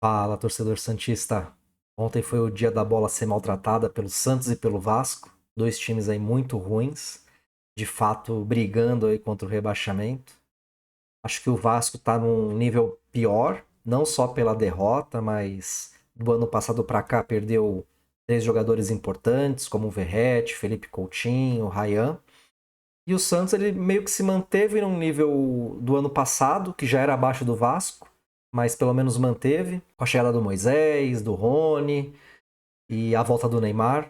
Fala, torcedor santista. Ontem foi o dia da bola ser maltratada pelo Santos e pelo Vasco, dois times aí muito ruins, de fato brigando aí contra o rebaixamento. Acho que o Vasco tá num nível pior, não só pela derrota, mas do ano passado para cá perdeu três jogadores importantes, como o Verratti, Felipe Coutinho, Ryan. E o Santos ele meio que se manteve num nível do ano passado, que já era abaixo do Vasco, mas pelo menos manteve, com a chegada do Moisés, do Rony e a volta do Neymar. O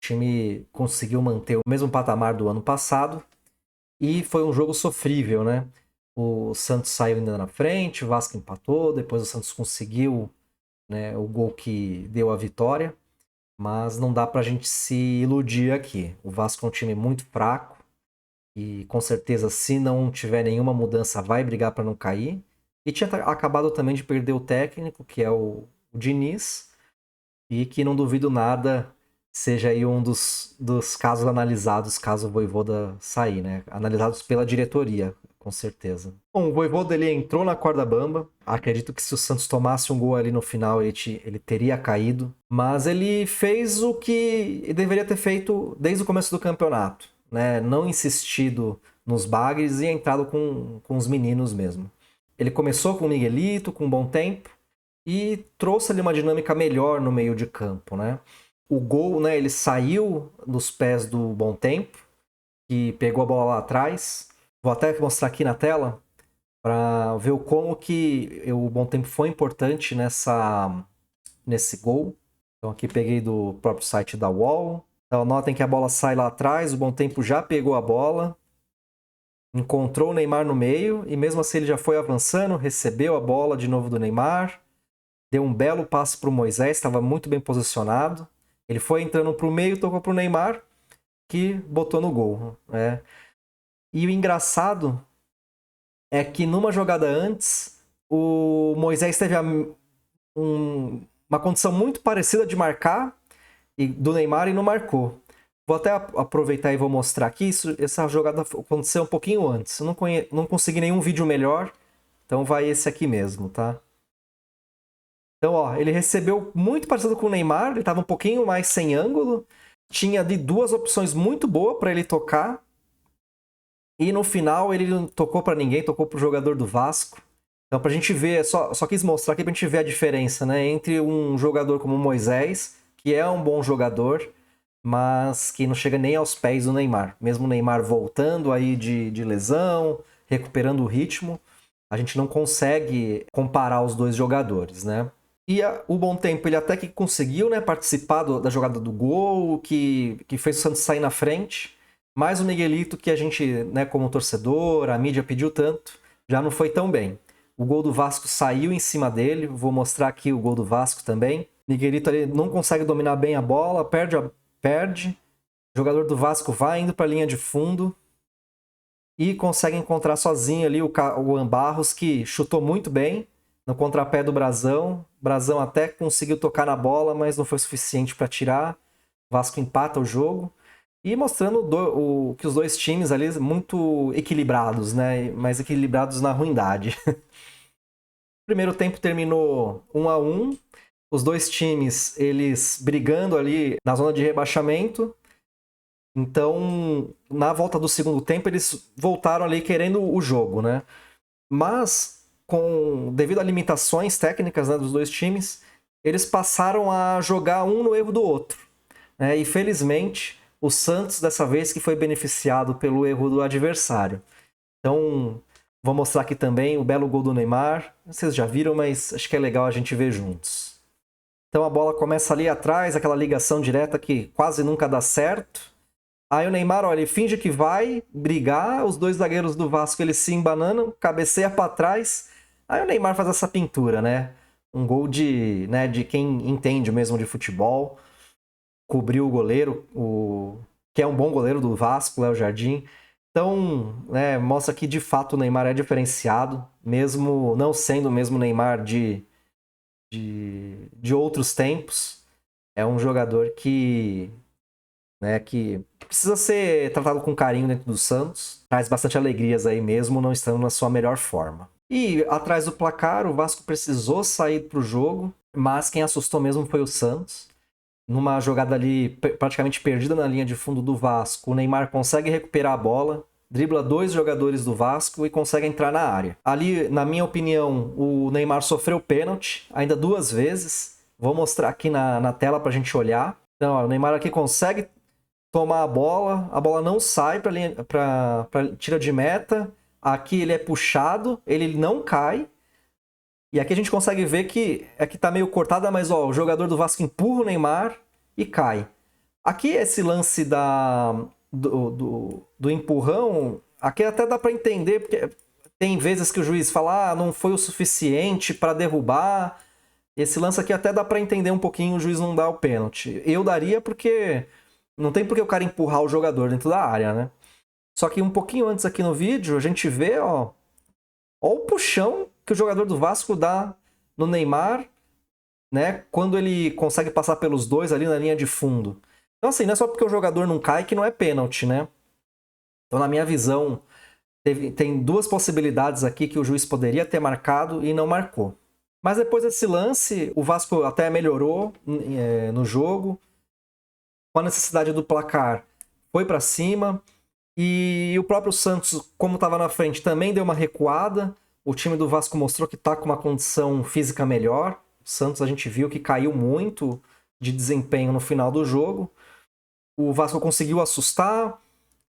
time conseguiu manter o mesmo patamar do ano passado e foi um jogo sofrível, né? O Santos saiu ainda na frente, o Vasco empatou, depois o Santos conseguiu, né, o gol que deu a vitória, mas não dá pra gente se iludir aqui. O Vasco é um time muito fraco, e com certeza, se não tiver nenhuma mudança, vai brigar para não cair. E tinha acabado também de perder o técnico, que é o Diniz, e que não duvido nada seja aí um dos casos analisados caso o Voivoda sair, né? Analisados pela diretoria, com certeza. Bom, o Voivoda ele entrou na corda bamba. Acredito que se o Santos tomasse um gol ali no final, ele teria caído. Mas ele fez o que ele deveria ter feito desde o começo do campeonato, né? Não insistido nos bagres e entrado com os meninos mesmo. Ele começou com o Miguelito, com um bom tempo, e trouxe ali uma dinâmica melhor no meio de campo, né? O gol, né, ele saiu dos pés do Bom Tempo, que pegou a bola lá atrás. Vou até mostrar aqui na tela para ver o como que o Bom Tempo foi importante nesse gol. Então aqui peguei do próprio site da UOL. Então notem que a bola sai lá atrás, o Bom Tempo já pegou a bola, encontrou o Neymar no meio e mesmo assim ele já foi avançando, recebeu a bola de novo do Neymar, deu um belo passe para o Moisés, estava muito bem posicionado. Ele foi entrando para o meio, tocou para o Neymar, que botou no gol, né? E o engraçado é que numa jogada antes, o Moisés teve uma condição muito parecida de marcar do Neymar e não marcou. Vou até aproveitar e vou mostrar aqui. Essa jogada aconteceu um pouquinho antes. Eu não consegui nenhum vídeo melhor, então vai esse aqui mesmo, tá? Então, ó, ele recebeu muito parecido com o Neymar, ele estava um pouquinho mais sem ângulo, tinha de duas opções muito boas para ele tocar, e no final ele não tocou para ninguém, tocou para o jogador do Vasco. Então, pra gente ver, só quis mostrar aqui pra gente ver a diferença, né? Entre um jogador como o Moisés, que é um bom jogador, mas que não chega nem aos pés do Neymar. Mesmo o Neymar voltando aí de lesão, recuperando o ritmo, a gente não consegue comparar os dois jogadores, né? E o Bom Tempo, ele até que conseguiu, né, participar da jogada do gol, que fez o Santos sair na frente. Mas o Miguelito, que a gente, né, como torcedor, a mídia pediu tanto, já não foi tão bem. O gol do Vasco saiu em cima dele. Vou mostrar aqui o gol do Vasco também. Miguelito ele não consegue dominar bem a bola, perde. O jogador do Vasco vai indo para a linha de fundo e consegue encontrar sozinho ali o Barros, que chutou muito bem no contrapé do Brasão. O Brasão até conseguiu tocar na bola, mas não foi suficiente para tirar. O Vasco empata o jogo. E mostrando que os dois times ali muito equilibrados, né? Mas equilibrados na ruindade. O primeiro tempo terminou 1-1. Os dois times, eles brigando ali na zona de rebaixamento. Então, na volta do segundo tempo, eles voltaram ali querendo o jogo, né? Mas, devido a limitações técnicas, né, dos dois times, eles passaram a jogar um no erro do outro, né? E felizmente, o Santos, dessa vez, que foi beneficiado pelo erro do adversário. Então, vou mostrar aqui também o belo gol do Neymar. Vocês já viram, mas acho que é legal a gente ver juntos. Então a bola começa ali atrás, aquela ligação direta que quase nunca dá certo. Aí o Neymar, olha, ele finge que vai brigar, os dois zagueiros do Vasco eles se embananam, cabeceia para trás. Aí o Neymar faz essa pintura, né? Um gol de quem entende mesmo de futebol. Cobriu o goleiro, que é um bom goleiro do Vasco, Léo Jardim. Então, né, mostra que de fato o Neymar é diferenciado, mesmo não sendo o mesmo Neymar de outros tempos. É um jogador que precisa ser tratado com carinho dentro do Santos. Traz bastante alegrias aí mesmo, não estando na sua melhor forma. E atrás do placar, o Vasco precisou sair para o jogo, mas quem assustou mesmo foi o Santos. Numa jogada ali praticamente perdida na linha de fundo do Vasco, o Neymar consegue recuperar a bola, dribla 2 jogadores do Vasco e consegue entrar na área. Ali, na minha opinião, o Neymar sofreu pênalti, ainda 2 vezes. Vou mostrar aqui na tela para a gente olhar. Então, ó, o Neymar aqui consegue tomar a bola não sai para tira de meta. Aqui ele é puxado, ele não cai. E aqui a gente consegue ver que aqui tá meio cortada, mas ó, o jogador do Vasco empurra o Neymar e cai. Aqui esse lance do empurrão, aqui até dá para entender, porque tem vezes que o juiz fala, não foi o suficiente para derrubar. Esse lance aqui até dá para entender um pouquinho, o juiz não dá o pênalti. Eu daria porque não tem por que o cara empurrar o jogador dentro da área, né? Só que um pouquinho antes aqui no vídeo, a gente vê, ó o puxão que o jogador do Vasco dá no Neymar, né? Quando ele consegue passar pelos dois ali na linha de fundo. Então, assim, não é só porque o jogador não cai que não é pênalti, né? Então, na minha visão, tem 2 possibilidades aqui que o juiz poderia ter marcado e não marcou. Mas depois desse lance, o Vasco até melhorou no jogo. Com a necessidade do placar, foi para cima. E o próprio Santos, como estava na frente, também deu uma recuada. O time do Vasco mostrou que está com uma condição física melhor. O Santos a gente viu que caiu muito de desempenho no final do jogo. O Vasco conseguiu assustar,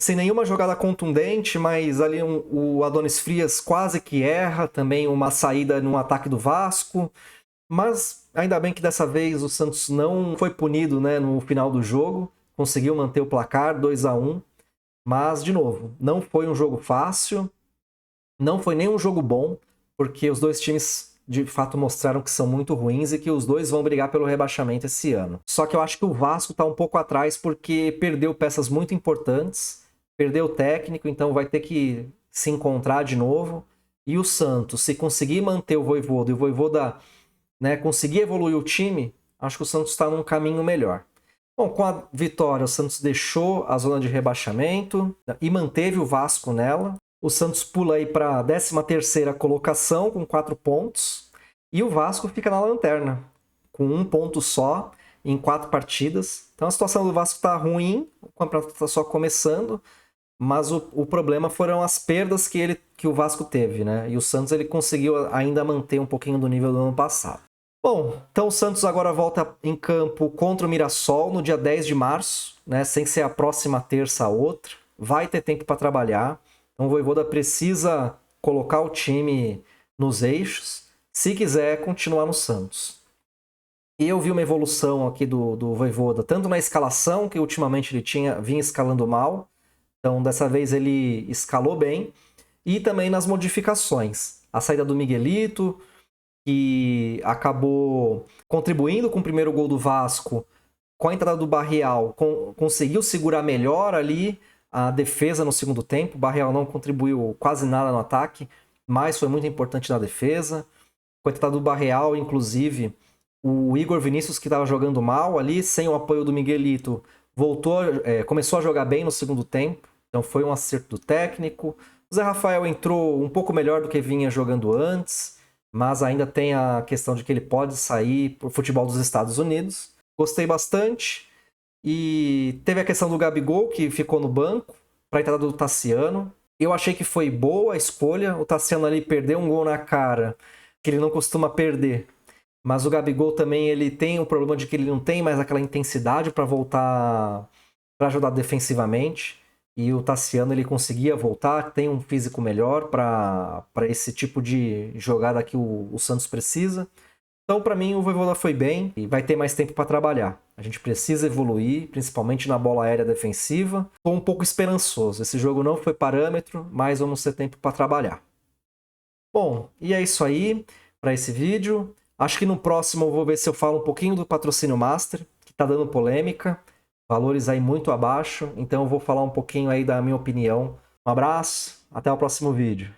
sem nenhuma jogada contundente, mas ali o Adonis Frias quase que erra também uma saída no ataque do Vasco. Mas ainda bem que dessa vez o Santos não foi punido, né, no final do jogo. Conseguiu manter o placar 2-1. Mas, de novo, não foi um jogo fácil, não foi nem um jogo bom, porque os dois times de fato mostraram que são muito ruins e que os dois vão brigar pelo rebaixamento esse ano. Só que eu acho que o Vasco está um pouco atrás porque perdeu peças muito importantes, perdeu o técnico, então vai ter que se encontrar de novo. E o Santos, se conseguir manter o Vojvoda e o Vojvoda, né, conseguir evoluir o time, acho que o Santos está num caminho melhor. Bom, com a vitória, o Santos deixou a zona de rebaixamento e manteve o Vasco nela. O Santos pula aí para a 13ª colocação com 4 pontos. E o Vasco fica na lanterna, com 1 ponto só em 4 partidas. Então a situação do Vasco está ruim, o campeonato está só começando. Mas o problema foram as perdas que o Vasco teve, né? E o Santos ele conseguiu ainda manter um pouquinho do nível do ano passado. Bom, então o Santos agora volta em campo contra o Mirassol no dia 10 de março, né? Sem ser a próxima terça a outra. Vai ter tempo para trabalhar. Então o Vojvoda precisa colocar o time nos eixos se quiser continuar no Santos. E eu vi uma evolução aqui do Vojvoda, tanto na escalação, que ultimamente ele vinha escalando mal. Então dessa vez ele escalou bem. E também nas modificações. A saída do Miguelito, que acabou contribuindo com o primeiro gol do Vasco, com a entrada do Barreal, conseguiu segurar melhor ali a defesa no segundo tempo. O Barreal não contribuiu quase nada no ataque, mas foi muito importante na defesa. Com a entrada do Barreal, inclusive, o Igor Vinícius, que estava jogando mal ali, sem o apoio do Miguelito, começou a jogar bem no segundo tempo. Então foi um acerto do técnico. O Zé Rafael entrou um pouco melhor do que vinha jogando antes, mas ainda tem a questão de que ele pode sair para o futebol dos Estados Unidos. Gostei bastante. E teve a questão do Gabigol, que ficou no banco, para a entrada do Tassiano. Eu achei que foi boa a escolha. O Tassiano ali perdeu um gol na cara, que ele não costuma perder. Mas o Gabigol também ele tem o problema de que ele não tem mais aquela intensidade para voltar, para ajudar defensivamente. E o Tassiano ele conseguia voltar, tem um físico melhor para esse tipo de jogada que o Santos precisa. Então, para mim, o Vojvoda foi bem e vai ter mais tempo para trabalhar. A gente precisa evoluir, principalmente na bola aérea defensiva. Estou um pouco esperançoso. Esse jogo não foi parâmetro, mas vamos ter tempo para trabalhar. Bom, e é isso aí para esse vídeo. Acho que no próximo eu vou ver se eu falo um pouquinho do patrocínio Master, que está dando polêmica. Valores aí muito abaixo, então eu vou falar um pouquinho aí da minha opinião. Um abraço, até o próximo vídeo.